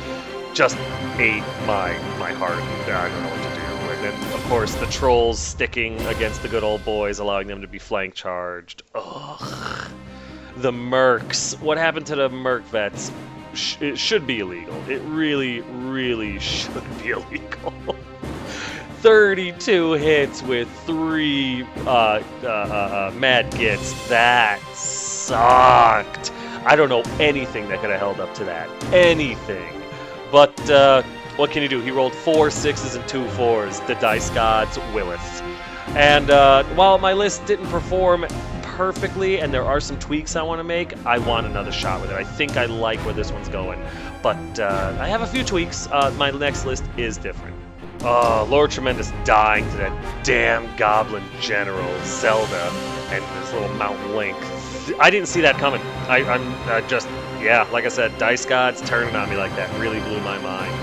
Just ate my heart. I don't know what to do. And then, of course, the trolls sticking against the good old boys, allowing them to be flank charged. Ugh. The mercs. What happened to the merc vets? It should be illegal. It really, really should be illegal. 32 hits with 3 mad gits. That sucked. I don't know anything that could have held up to that. Anything. But, what can you do? He rolled 4 6s and 2 4s. The dice gods willeth. And while my list didn't perform perfectly, and there are some tweaks I want to make, I want another shot with it. I think I like where this one's going. But I have a few tweaks. My next list is different. Lord Tremendous dying to that damn Goblin General, Zelda, and this little Mount Link. I didn't see that coming. I'm just, yeah, like I said, dice gods turning on me like that really blew my mind.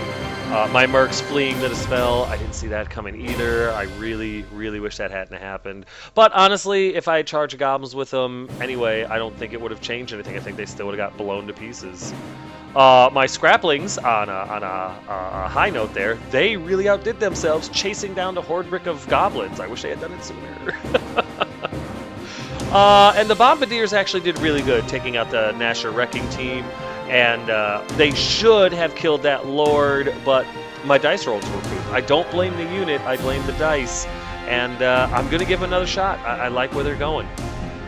My mercs fleeing to the spell, I didn't see that coming either. I really, really wish that hadn't happened. But honestly, if I had charged goblins with them anyway, I don't think it would have changed anything. I think they still would have got blown to pieces. My scraplings, on a high note there, they really outdid themselves chasing down the horde brick of goblins. I wish they had done it sooner. And the Bombardiers actually did really good, taking out the Nasher Wrecking Team. And they should have killed that Lord, but my dice rolls were poop. I don't blame the unit, I blame the dice. And I'm going to give them another shot. I like where they're going.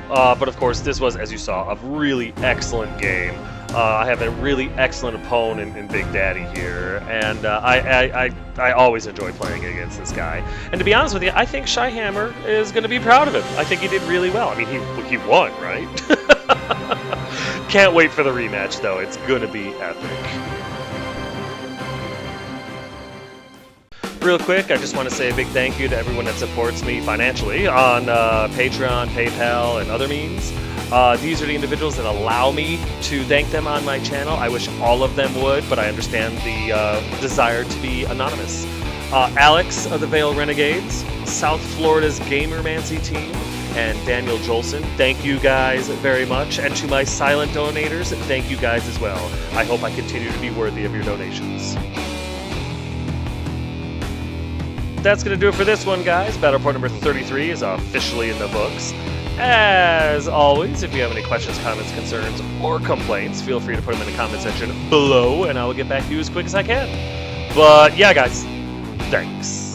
But of course, this was, as you saw, a really excellent game. I have a really excellent opponent in Big Daddy here, and I always enjoy playing against this guy. And to be honest with you, I think Shyhammer is going to be proud of him. I think he did really well. I mean, he won, right? Can't wait for the rematch, though. It's going to be epic. Real quick, I just want to say a big thank you to everyone that supports me financially on Patreon, PayPal, and other means. These are the individuals that allow me to thank them on my channel. I wish all of them would, but I understand the desire to be anonymous. Alex of the Vale Renegades, South Florida's Gamermancy team, and Daniel Jolson. Thank you guys very much. And to my silent donators, thank you guys as well. I hope I continue to be worthy of your donations. That's going to do it for this one, guys. Battle Report number 33 is officially in the books. As always, if you have any questions, comments, concerns, or complaints, feel free to put them in the comment section below, and I will get back to you as quick as I can. But yeah, guys, thanks.